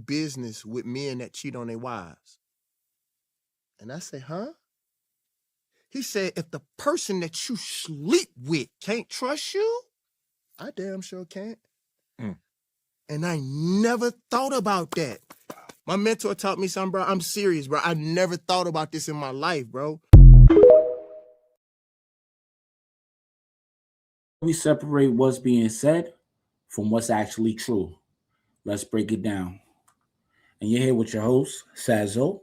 business with men that cheat on their wives. And I say, huh? He said, if the person that you sleep with can't trust you, I damn sure can't. And I never thought about that. My mentor taught me something, bro. I'm serious, bro. I never thought about this in my life, bro. We separate what's being said from what's actually true. Let's break it down. And you're here with your host, Sazo.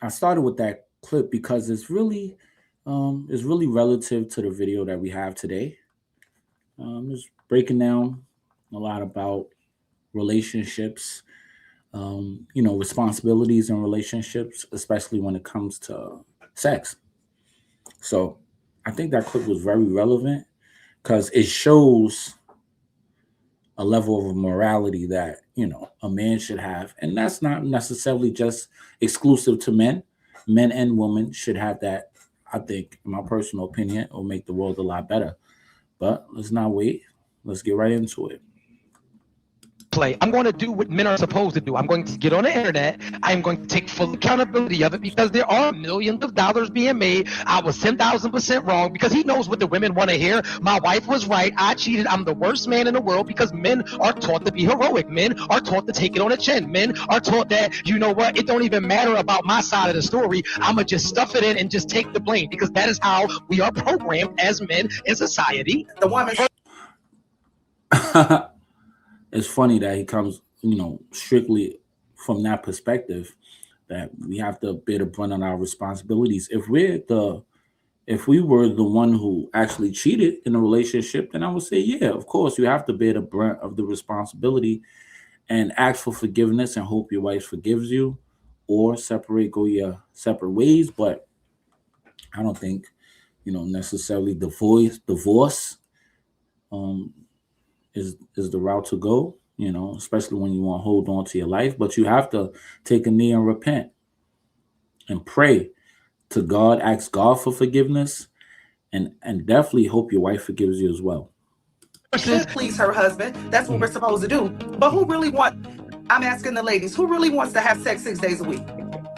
I started with that clip because it's really relative to the video that we have today. It's breaking down a lot about relationships, responsibilities in relationships, especially when it comes to sex. So I think that clip was very relevant because it shows a level of morality that, a man should have. And that's not necessarily just exclusive to men. Men and women should have that. I think, in my personal opinion, it will make the world a lot better. But let's not wait. Let's get right into it. Play. I'm going to do what men are supposed to do. I'm going to get on the internet. I'm going to take full accountability of it because there are millions of dollars being made. I was 10,000% wrong because he knows what the women want to hear. My wife was right. I cheated. I'm the worst man in the world because men are taught to be heroic. Men are taught to take it on the chin. Men are taught that, you know what, it don't even matter about my side of the story. I'm going to just stuff it in and just take the blame because that is how we are programmed as men in society. The woman. It's funny that he comes, strictly from that perspective that we have to bear the brunt on our responsibilities. If we were the one who actually cheated in a relationship, then I would say, yeah, of course, you have to bear the brunt of the responsibility and ask for forgiveness and hope your wife forgives you or go your separate ways. But I don't think, necessarily divorce is the route to go, especially when you want to hold on to your life. But you have to take a knee and repent and pray to God, ask God for forgiveness, and definitely hope your wife forgives you as well. Should please her husband. That's what we're supposed to do. But I'm asking the ladies, who really wants to have sex 6 days a week?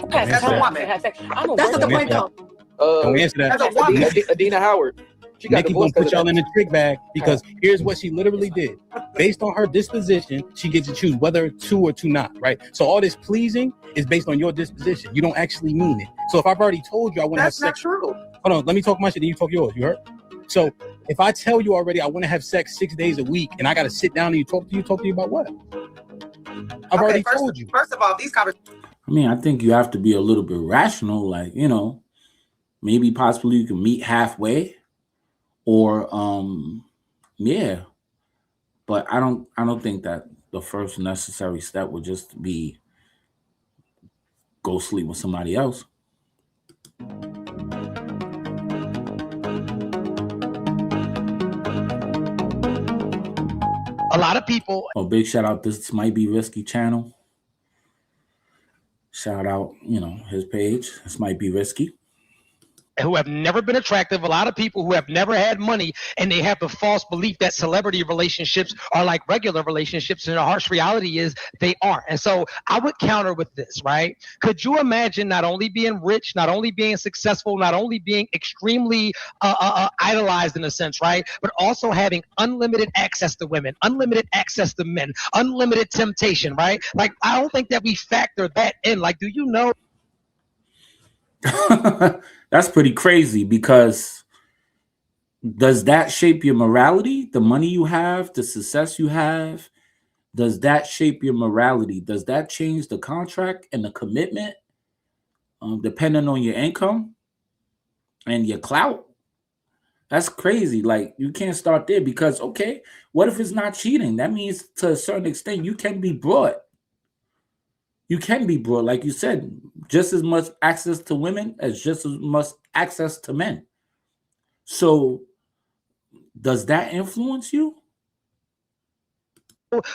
That's a woman. That's not the point, though. Don't answer that. That's a woman. Adina Howard. Nikki gonna put y'all in the trick bag because here's what she literally did. Based on her disposition, she gets to choose whether to or to not, right? So all this pleasing is based on your disposition. You don't actually mean it. So if I've already told you I want to have sex. That's not true. Hold on, let me talk my shit, then you talk yours. You heard? So if I tell you already I want to have sex 6 days a week and I got to sit down and talk to you about what? I've already told you. First of all, these conversations. I think you have to be a little bit rational, like, maybe possibly you can meet halfway. Or yeah, but I don't think that the first necessary step would just be go sleep with somebody else. A lot of people. Oh, big shout out! This Might Be Risky channel. Shout out, his page. This Might Be Risky. Who have never been attractive, a lot of people who have never had money, and they have the false belief that celebrity relationships are like regular relationships, and the harsh reality is they aren't. And so I would counter with this, right? Could you imagine not only being rich, not only being successful, not only being extremely idolized in a sense, right? But also having unlimited access to women, unlimited access to men, unlimited temptation, right? Like, I don't think that we factor that in. Like, do you know? That's pretty crazy because does that shape your morality? The money you have, the success you have, does that shape your morality? Does that change the contract and the commitment depending on your income and your clout? That's crazy. Like, you can't start there because, okay, what if it's not cheating? That means to a certain extent you can be brought. You can be brought, like you said, just as much access to women as just as much access to men. So does that influence you?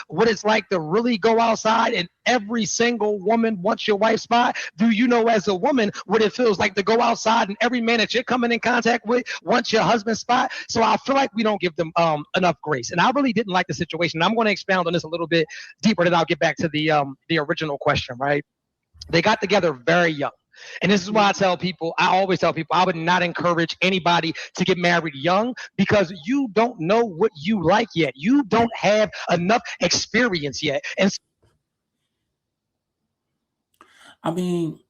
what it's like to really go outside and every single woman wants your wife's spot? Do you know as a woman what it feels like to go outside and every man that you're coming in contact with wants your husband's spot? So I feel like we don't give them enough grace. And I really didn't like the situation. I'm going to expound on this a little bit deeper, then I'll get back to the original question, right? They got together very young. And this is why I always tell people, I would not encourage anybody to get married young because you don't know what you like yet. You don't have enough experience yet. And I mean,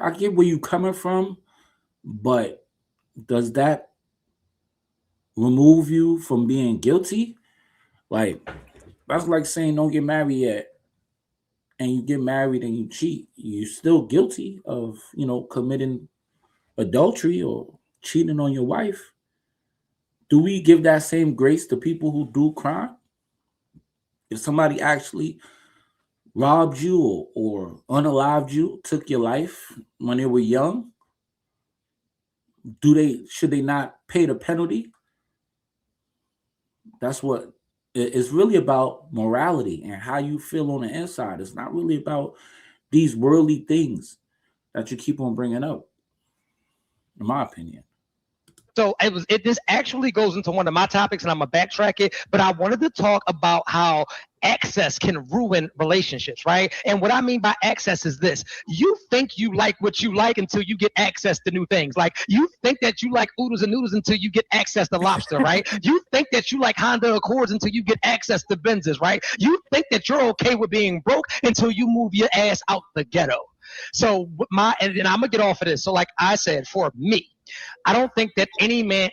I get where you're coming from, but does that remove you from being guilty? Like, that's like saying don't get married yet. And you get married and you cheat, you're still guilty of, committing adultery or cheating on your wife. Do we give that same grace to people who do crime? If somebody actually robbed you or unalived you, took your life when they were young, should they not pay the penalty? That's what it's really about, morality and how you feel on the inside. It's not really about these worldly things that you keep on bringing up, in my opinion. So this actually goes into one of my topics, and I'm gonna backtrack it. But I wanted to talk about how access can ruin relationships, right? And what I mean by access is this: you think you like what you like until you get access to new things. Like you think that you like oodles and noodles until you get access to lobster, right? You think that you like Honda Accords until you get access to Benzes, right? You think that you're okay with being broke until you move your ass out the ghetto. So and I'm gonna get off of this. So like I said, for me, I don't think that any man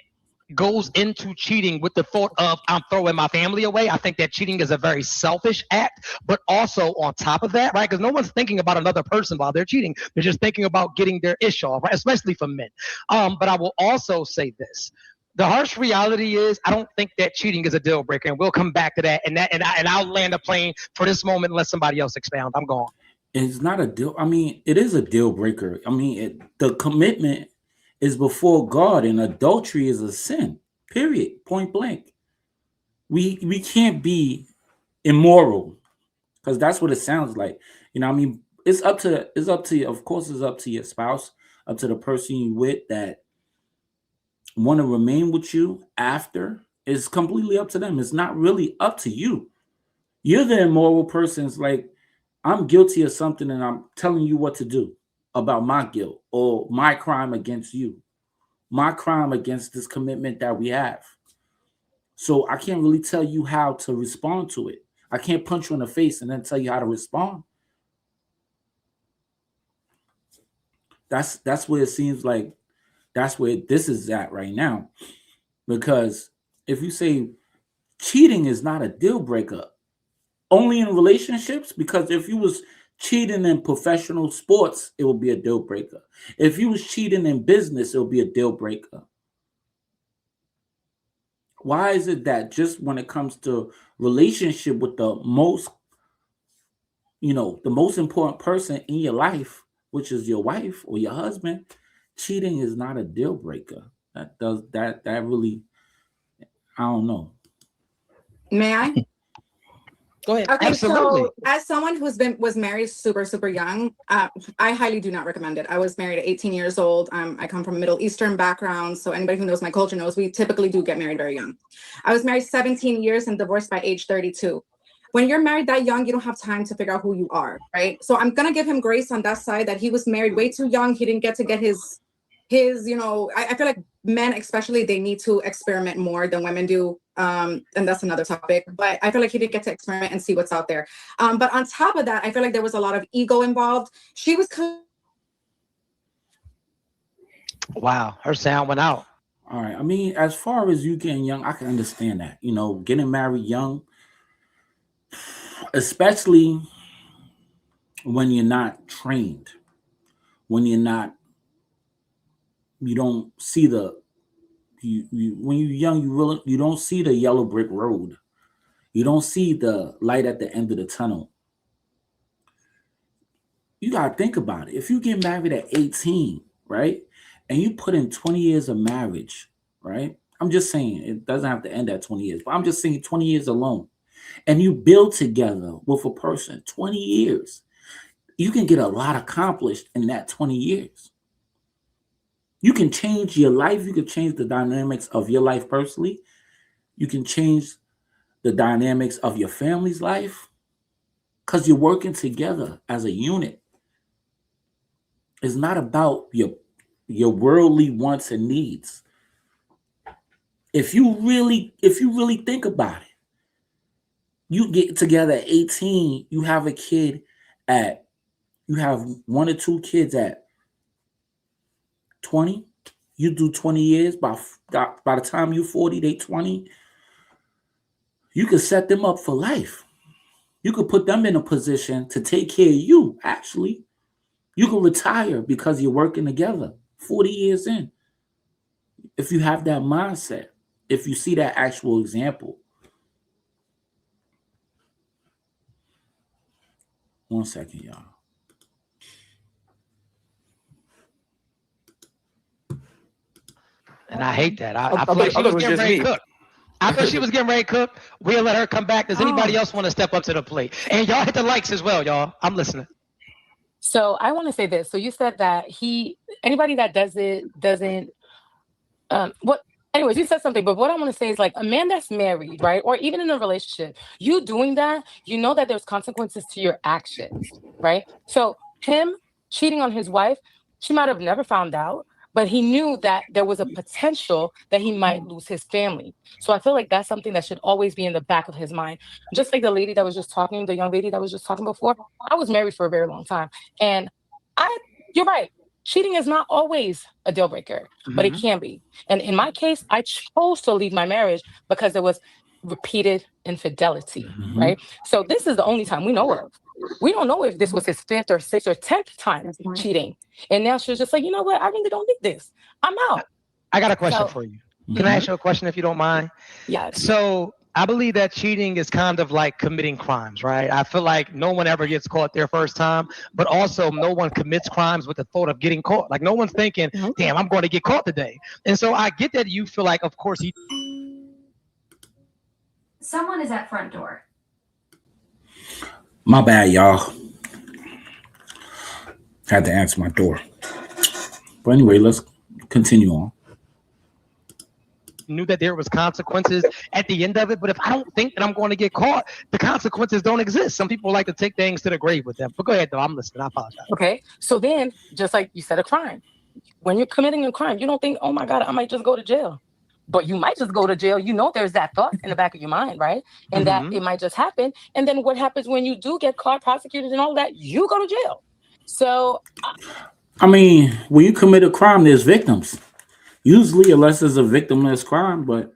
goes into cheating with the thought of I'm throwing my family away. I think that cheating is a very selfish act, but also on top of that, right? Because no one's thinking about another person while they're cheating. They're just thinking about getting their ish off, right? Especially for men. But I will also say this. The harsh reality is I don't think that cheating is a deal breaker, and we'll come back to that. And I'll land a plane for this moment unless somebody else expound. I'm gone. It's not a deal. I mean, it is a deal breaker. I mean, the commitment is before God, and adultery is a sin. Period. Point blank. We can't be immoral because that's what it sounds like. I mean, it's up to you. Of course, it's up to your spouse, up to the person you with that want to remain with you after. It's completely up to them. It's not really up to you. You're the immoral person. It's like, I'm guilty of something and I'm telling you what to do about my guilt or my crime against you, my crime against this commitment that we have. So I can't really tell you how to respond to it. I can't punch you in the face and then tell you how to respond. That's where it seems like that's where this is at right now. Because if you say cheating is not a deal breaker, only in relationships, because if you was cheating in professional sports, it would be a deal breaker. If you was cheating in business, it would be a deal breaker. Why is it that just when it comes to relationship with the most important person in your life, which is your wife or your husband, cheating is not a deal breaker? That really, I don't know. May I? Go ahead. Okay, Absolutely. so as someone was married super young, I highly do not recommend it. I was married at 18 years old. I come from a Middle Eastern background, so anybody who knows my culture knows we typically do get married very young. I was married 17 years and divorced by age 32. When you're married that young, you don't have time to figure out who you are, right? So I'm gonna give him grace on that side that he was married way too young. He didn't get to get his I feel like men especially, they need to experiment more than women do. And that's another topic, but I feel like he didn't get to experiment and see what's out there. But on top of that, I feel like there was a lot of ego involved. She was Wow, her sound went out. All right. I mean, as far as you getting young, I can understand that. Getting married young, especially when you're not trained, when you don't see when you're young, you don't see the yellow brick road. You don't see the light at the end of the tunnel. You got to think about it. If you get married at 18, right, and you put in 20 years of marriage, right? I'm just saying it doesn't have to end at 20 years, but I'm just saying 20 years alone. and you build together with a person 20 years, you can get a lot accomplished in that 20 years. You can change your life. You can change the dynamics of your life personally. You can change the dynamics of your family's life because you're working together as a unit. It's not about your worldly wants and needs. If you really think about it, you get together at 18, you have a kid you have 1 or 2 kids at 20. You do 20 years. By the time you're 40, they 20. You can set them up for life. You could put them in a position to take care of you, actually. You can retire because you're working together 40 years in. If you have that mindset, if you see that actual example. One second, y'all. And I hate that. I feel like she was getting ready to cook. I thought she was getting ready to cook. We'll let her come back. Does anybody else want to step up to the plate? And y'all hit the likes as well, y'all. I'm listening. So I want to say this. So you said that anybody that does it doesn't, anyways, you said something, but what I want to say is like a man that's married, right? Or even in a relationship, you doing that, you know that there's consequences to your actions, right? So him cheating on his wife, she might have never found out, but he knew that there was a potential that he might lose his family. So I feel like that's something that should always be in the back of his mind. Just like the lady that was just talking, the young lady that was just talking before, I was married for a very long time. And you're right. Cheating is not always a deal breaker, but it can be. And in my case, I chose to leave my marriage because there was repeated infidelity, right? So this is the only time we know of. We don't know if this was his 5th or 6th or 10th time cheating. And now she's just like, you know what? I really don't need this. I'm out. I got a question for you. Can I ask you a question if you don't mind? Yes. So I believe that cheating is kind of like committing crimes, right? I feel like no one ever gets caught their first time, but also no one commits crimes with the thought of getting caught. Like no one's thinking, damn, I'm going to get caught today. And so I get that you feel like, of course, someone is at front door. My bad, y'all. Had to answer my door. But anyway, let's continue on. Knew that there was consequences at the end of it, but if I don't think that I'm going to get caught, the consequences don't exist. Some people like to take things to the grave with them. But go ahead, though. I'm listening. I apologize. Okay. So then, just like you said, a crime. When you're committing a crime, you don't think, oh my God, I might just go to jail. But you might just go to jail. You know, there's that thought in the back of your mind, right? And that it might just happen. And then what happens when you do get caught, prosecuted, and all that? You go to jail. So, I mean, when you commit a crime, there's victims. Usually, unless it's a victimless crime, but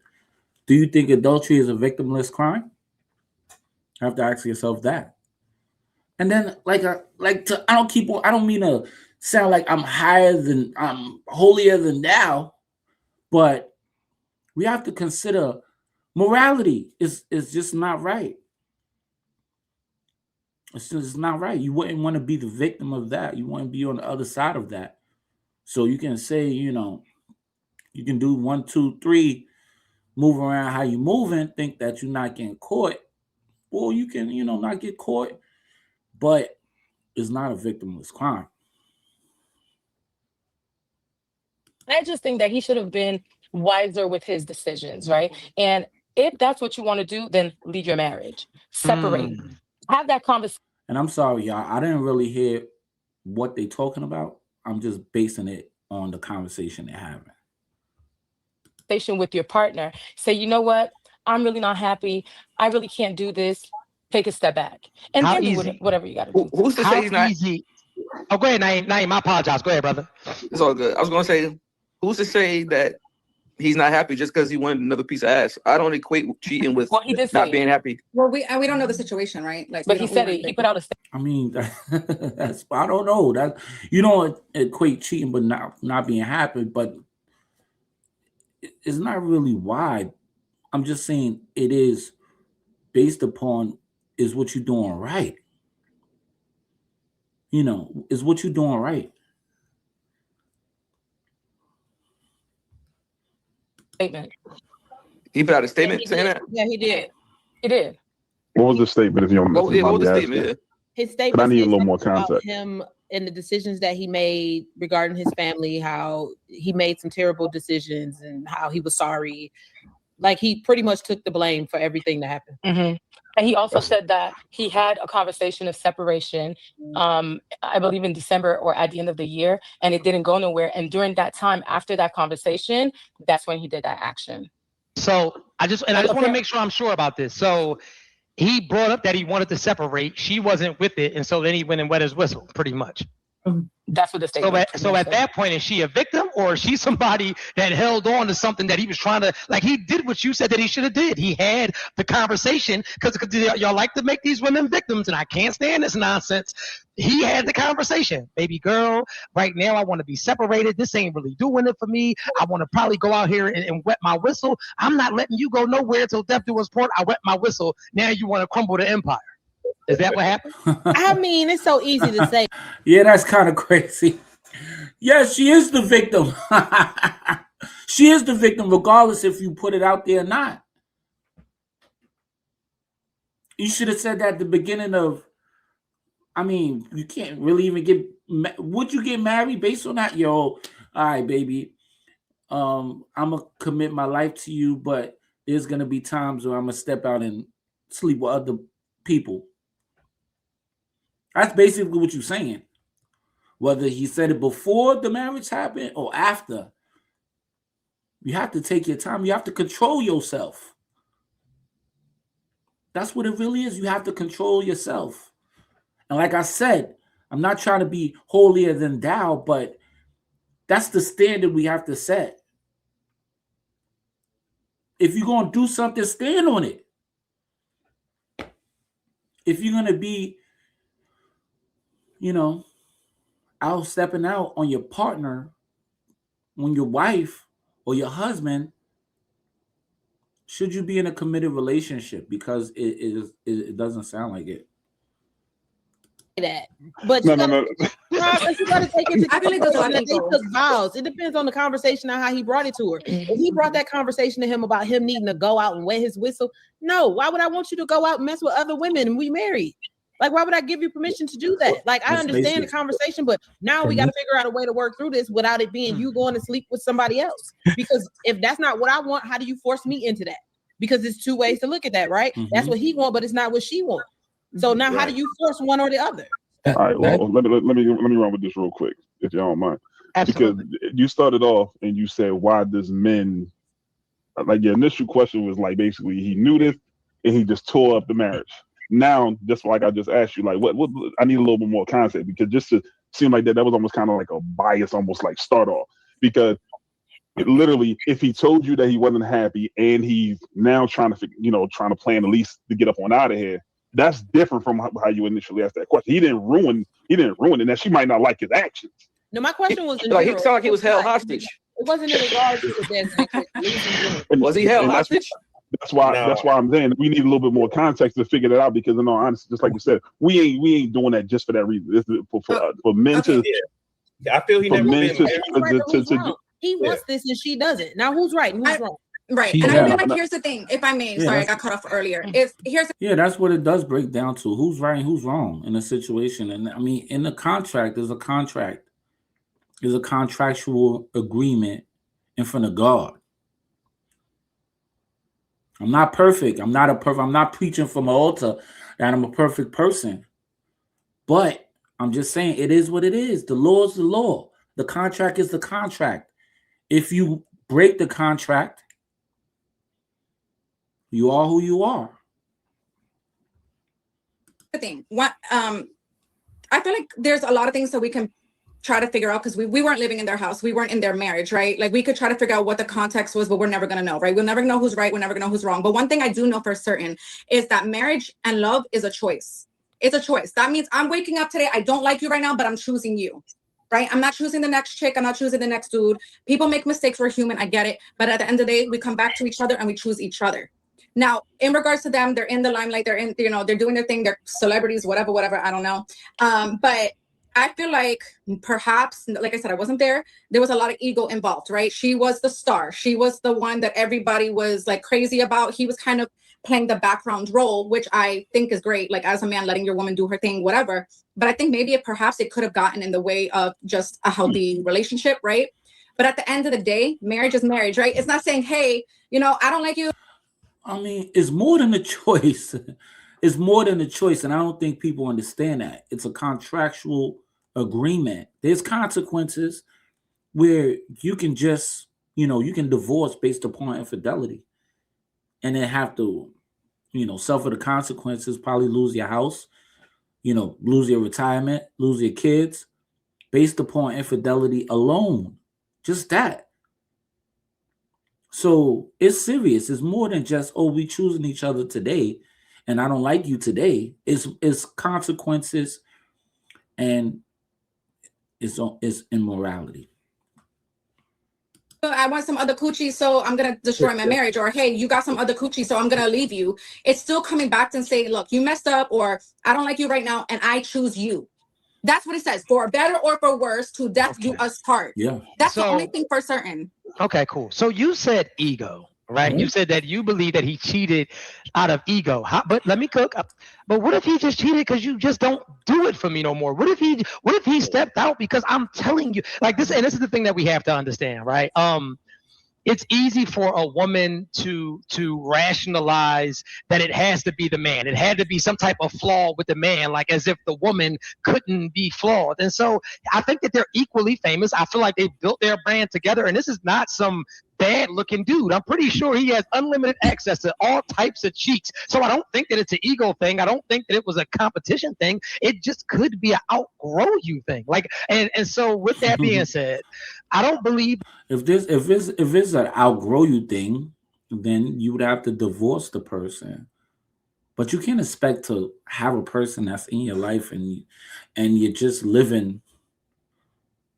do you think adultery is a victimless crime? You have to ask yourself that. And then, I don't mean to sound like I'm holier than thou, but we have to consider morality is just not right. It's just not right. You wouldn't want to be the victim of that. You want to be on the other side of that. So you can say, you can do 1, 2, 3, move around how you moving, think that you're not getting caught. Or you can, not get caught, but it's not a victimless crime. I just think that he should have been wiser with his decisions, right? And if that's what you want to do, then leave your marriage. Separate. Have that conversation. And I'm sorry, y'all. I didn't really hear what they're talking about. I'm just basing it on the conversation they're having. With your partner. Say, you know what? I'm really not happy. I really can't do this. Take a step back. And then do whatever you got to do. Who's to say he's not easy? Oh, go ahead, Naeem. I apologize. Go ahead, brother. It's all good. I was going to say, who's to say that he's not happy just because he wanted another piece of ass? I don't equate cheating with not being happy. Well, we don't know the situation, right? Like, but he said it. He put out a statement. I mean, that's I don't know. That you don't equate cheating but not being happy, but it's not really why. I'm just saying it is based upon is what you're doing right. Is what you're doing right. Statement. He put out a statement saying that? Yeah, he did. He did. What was the statement? If you don't What was mind the me statement? asking? Yeah. His But statement I need a said little more something about context. him and the decisions that he made regarding his family, how he made some terrible decisions and how he was sorry. Like he pretty much took the blame for everything that happened. Mm-hmm. And he also said that he had a conversation of separation, I believe in December or at the end of the year, and it didn't go nowhere. And during that time, after that conversation, that's when he did that action. So I just want to make sure I'm sure about this. So he brought up that he wanted to separate. She wasn't with it, and so then he went and wet his whistle, pretty much. That's what the statement. So at that point, is she a victim or is she somebody that held on to something that he was trying to, like he did what you said that he should have did. He had the conversation because y'all like to make these women victims, and I can't stand this nonsense. He had the conversation. Baby girl, right now I want to be separated. This ain't really doing it for me. I want to probably go out here and wet my whistle. I'm not letting you go nowhere till death do us part. I wet my whistle. Now you want to crumble the empire. Is that what happened? I mean, it's so easy to say. Yeah, that's kind of crazy. Yes, she is the victim. She is the victim, regardless if you put it out there or not. You should have said that at the beginning of. I mean, you can't really even get. Would you get married based on that? Yo, all right, baby. I'm gonna commit my life to you, but there's gonna be times where I'm gonna step out and sleep with other people. That's basically what you're saying. Whether he said it before the marriage happened or after, you have to take your time. You have to control yourself. That's what it really is. You have to control yourself. And like I said, I'm not trying to be holier than thou, but that's the standard we have to set. If you're going to do something, stand on it. If you're going to be, out stepping out on your partner, on your wife or your husband, should you be in a committed relationship? Because it doesn't sound like it. That, but No. but you gotta take into I feel like there's a lot consideration of that they people. took vows. It depends on the conversation and how he brought it to her. If he brought that conversation to him about him needing to go out and wet his whistle, no, why would I want you to go out and mess with other women and we married? Like, why would I give you permission to do that? Like, I understand the conversation, but now we got to figure out a way to work through this without it being you going to sleep with somebody else. Because if that's not what I want, how do you force me into that? Because it's two ways to look at that, right? Mm-hmm. That's what he wants, but it's not what she wants. So now, how do you force one or the other? All right, well, let me run with this real quick, if y'all don't mind. Absolutely. Because you started off and you said, why does men, like your initial question was like, basically he knew this and he just tore up the marriage. Now, just like I just asked you, like what I need a little bit more context, because just to seem like that was almost kind of like a bias, almost like start off, because literally, if he told you that he wasn't happy and he's now trying to plan at least to get up on out of here, that's different from how you initially asked that question. He didn't ruin it. That she might not like his actions. No, my question was He sounded like he was held hostage. It wasn't in regards to that. Was he held hostage? That's why I'm saying we need a little bit more context to figure that out, because in all honesty, just like you said, we ain't doing that just for that reason. This is for men to. I feel he never been. He wants this and she doesn't. Now who's right and who's wrong? Right. And I feel like here's the thing. If I may, sorry, I got cut off earlier. That's what it does break down to. Who's right and who's wrong in a situation. And I mean, in the contract, there's a contract. There's a contractual agreement in front of God. I'm not perfect. I'm not preaching from an altar that I'm a perfect person. But I'm just saying it is what it is. The law is the law. The contract is the contract. If you break the contract, you are who you are. The thing. I feel like there's a lot of things that we can try to figure out, because we weren't living in their house. We weren't in their marriage, right? Like we could try to figure out what the context was, but we're never going to know, right? We'll never know who's right. We're never going to know who's wrong. But one thing I do know for certain is that marriage and love is a choice. It's a choice. That means I'm waking up today. I don't like you right now, but I'm choosing you, right? I'm not choosing the next chick. I'm not choosing the next dude. People make mistakes. We're human. I get it. But at the end of the day, we come back to each other and we choose each other. Now, in regards to them, they're in the limelight. They're in, they're doing their thing. They're celebrities, whatever. I don't know. But I feel like perhaps, like I said, I wasn't there. There was a lot of ego involved, right? She was the star. She was the one that everybody was like crazy about. He was kind of playing the background role, which I think is great, like as a man, letting your woman do her thing, whatever. But I think maybe perhaps it could have gotten in the way of just a healthy relationship, right? But at the end of the day, marriage is marriage, right? It's not saying, hey, you know, I don't like you. I mean, it's more than a choice. It's more than a choice. And I don't think people understand that. It's a contractual agreement. There's consequences where you can just, you know, you can divorce based upon infidelity and then have to, you know, suffer the consequences, probably lose your house, you know, lose your retirement, lose your kids based upon infidelity alone. Just that. So it's serious. It's more than just, oh, we choosing each other today and I don't like you today. It's consequences and it's immorality. I want some other coochie, so I'm gonna destroy my marriage. Or hey, you got some other coochie, so I'm gonna leave you. It's still coming back and say, look, you messed up, or I don't like you right now, and I choose you. That's what it says. For better or for worse, to death do us part. Yeah. That's the only thing for certain. Okay, cool. So you said ego, right? Mm-hmm. You said that you believe that he cheated out of ego. But let me cook. But what if he just cheated because you just don't do it for me no more? What if he stepped out because I'm telling you like this? And this is the thing that we have to understand, right? It's easy for a woman to rationalize that it has to be the man. It had to be some type of flaw with the man, like as if the woman couldn't be flawed. And so I think that they're equally famous. I feel like they built their brand together, and this is not some bad looking dude. I'm pretty sure he has unlimited access to all types of cheeks. So I don't think that it's an ego thing. I don't think that it was a competition thing. It just could be an outgrow you thing. Like, and so with that being said, I don't believe if it's an outgrow you thing, then you would have to divorce the person. But you can't expect to have a person that's in your life and you're just living,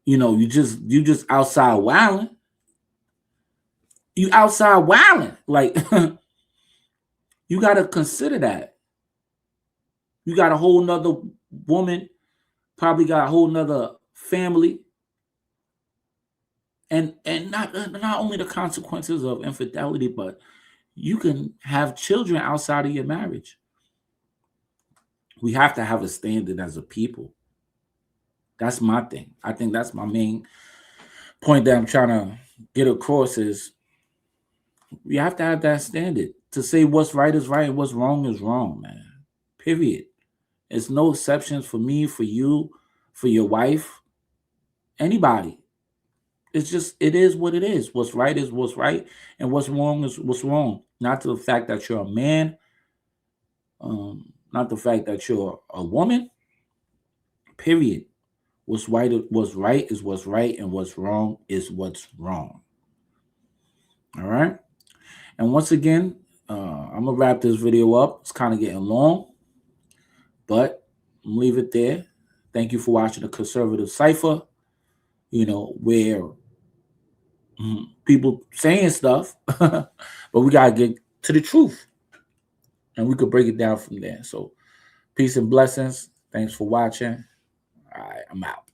you know, you just outside wilding. You outside wilding. Like you gotta consider that. You got a whole nother woman, probably got a whole nother family. And not only the consequences of infidelity, but you can have children outside of your marriage. We have to have a standard as a people. That's my thing. I think that's my main point that I'm trying to get across is we have to have that standard to say what's right is right and what's wrong is wrong, man. Period. There's no exceptions for me, for you, for your wife, anybody. It's just, it is what it is. What's right is what's right, and what's wrong is what's wrong. Not to the fact that you're a man, not the fact that you're a woman, period. What's right is what's right, and what's wrong is what's wrong. All right? And once again, I'm going to wrap this video up. It's kind of getting long, but I'm going to leave it there. Thank you for watching the Conservative Cipher, you know, where people saying stuff, but we got to get to the truth and we could break it down from there. So peace and blessings. Thanks for watching. All right, I'm out.